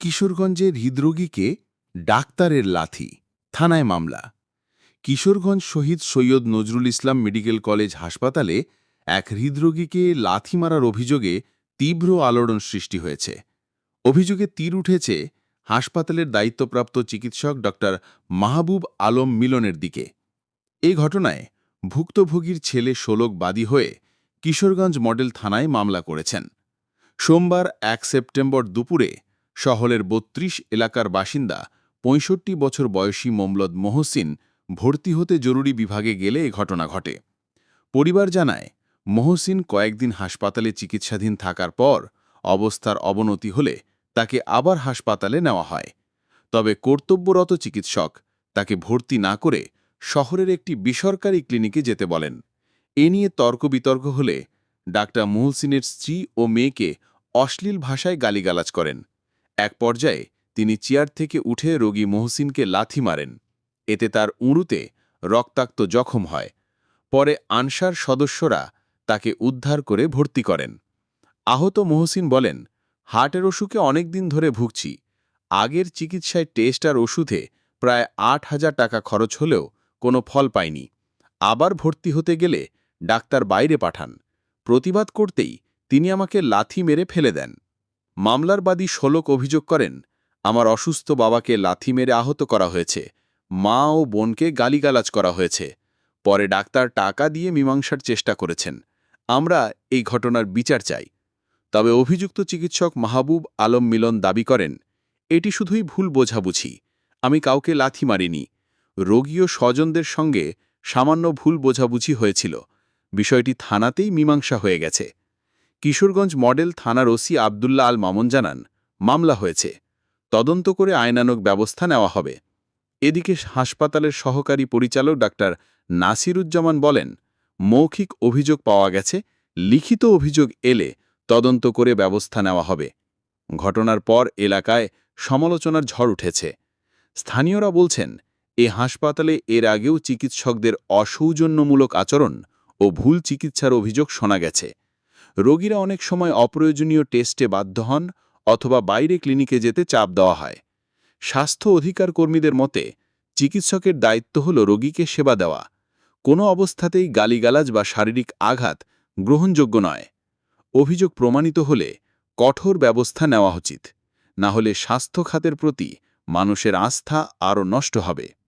কিশোরগঞ্জের হৃদরোগীকে ডাক্তারের লাথি, থানায় মামলা। কিশোরগঞ্জ শহীদ সৈয়দ নজরুল ইসলাম মেডিকেল কলেজ হাসপাতালে এক হৃদরোগীকে লাথি মারার অভিযোগে তীব্র আলোড়ন সৃষ্টি হয়েছে। অভিযোগে তীর উঠেছে হাসপাতালের দায়িত্বপ্রাপ্ত চিকিৎসক ড মাহবুব আলম মিলনের দিকে। এই ঘটনায় ভুক্তভোগীর ছেলে শোলক বাদী হয়ে কিশোরগঞ্জ মডেল থানায় মামলা করেছেন। সোমবার ১ সেপ্টেম্বর দুপুরে শহরের ৩২ এলাকার বাসিন্দা ৬৫ বছর বয়সী মোমলদ মহসিন ভর্তি হতে জরুরি বিভাগে গেলে এ ঘটনা ঘটে। পরিবার জানায়, মহসিন কয়েকদিন হাসপাতালে চিকিৎসাধীন থাকার পর অবস্থার অবনতি হলে তাকে আবার হাসপাতালে নেওয়া হয়। তবে কর্তব্যরত চিকিৎসক তাকে ভর্তি না করে শহরের একটি বেসরকারি ক্লিনিকে যেতে বলেন। এ নিয়ে তর্ক-বিতর্ক হলে ডাক্তার মহসিনের স্ত্রী ও মেয়েকে অশ্লীল ভাষায় গালিগালাজ করেন। এক পর্যায়ে তিনি চেয়ার থেকে উঠে রোগী মহসিনকে লাথি মারেন। এতে তার উঁড়ুতে রক্তাক্ত জখম হয়। পরে আনসার সদস্যরা তাকে উদ্ধার করে ভর্তি করেন। আহত মহসিন বলেন, হার্টের অসুখে অনেক দিন ধরে ভুগছি। আগের চিকিৎসায় টেস্ট আর ওষুধে প্রায় ৮,০০০ টাকা খরচ হলেও কোনো ফল পায়নি। আবার ভর্তি হতে গেলে ডাক্তার বাইরে পাঠান। প্রতিবাদ করতেই তিনি আমাকে লাথি মেরে ফেলে দেন। মামলার বাদী শোলক অভিযোগ করেন, আমার অসুস্থ বাবাকে লাথি মেরে আহত করা হয়েছে, মা ও বোনকে গালিগালাজ করা হয়েছে। পরে ডাক্তার টাকা দিয়ে মীমাংসার চেষ্টা করেছেন। আমরা এই ঘটনার বিচার চাই। তবে অভিযুক্ত চিকিৎসক মাহবুব আলম মিলন দাবি করেন, এটি শুধুই ভুল বোঝাবুঝি, আমি কাউকে লাথি মারিনি। রোগী ও স্বজনদের সঙ্গে সামান্য ভুল বোঝাবুঝি হয়েছিল। বিষয়টি থানাতেই মীমাংসা হয়ে গেছে। কিশোরগঞ্জ মডেল থানার ওসি আবদুল্লাহ আল মামুন জানান, মামলা হয়েছে, তদন্ত করে আইনানুগ ব্যবস্থা নেওয়া হবে। এদিকে হাসপাতালের সহকারী পরিচালক ডাক্তার নাসিরুজ্জামান বলেন, মৌখিক অভিযোগ পাওয়া গেছে, লিখিত অভিযোগ এলে তদন্ত করে ব্যবস্থা নেওয়া হবে। ঘটনার পর এলাকায় সমালোচনার ঝড় উঠেছে। স্থানীয়রা বলছেন, এ হাসপাতালে এর আগেও চিকিৎসকদের অসৌজন্যমূলক আচরণ ও ভুল চিকিৎসার অভিযোগ শোনা গেছে। রোগীরা অনেক সময় অপ্রয়োজনীয় টেস্টে বাধ্য হন অথবা বাইরে ক্লিনিকে যেতে চাপ দেওয়া হয়। স্বাস্থ্য অধিকার কর্মীদের মতে, চিকিৎসকের দায়িত্ব হল রোগীকে সেবা দেওয়া। কোনো অবস্থাতেই গালিগালাজ বা শারীরিক আঘাত গ্রহণযোগ্য নয়। অভিযোগ প্রমাণিত হলে কঠোর ব্যবস্থা নেওয়া উচিত, না হলে স্বাস্থ্য খাতের প্রতি মানুষের আস্থা আরও নষ্ট হবে।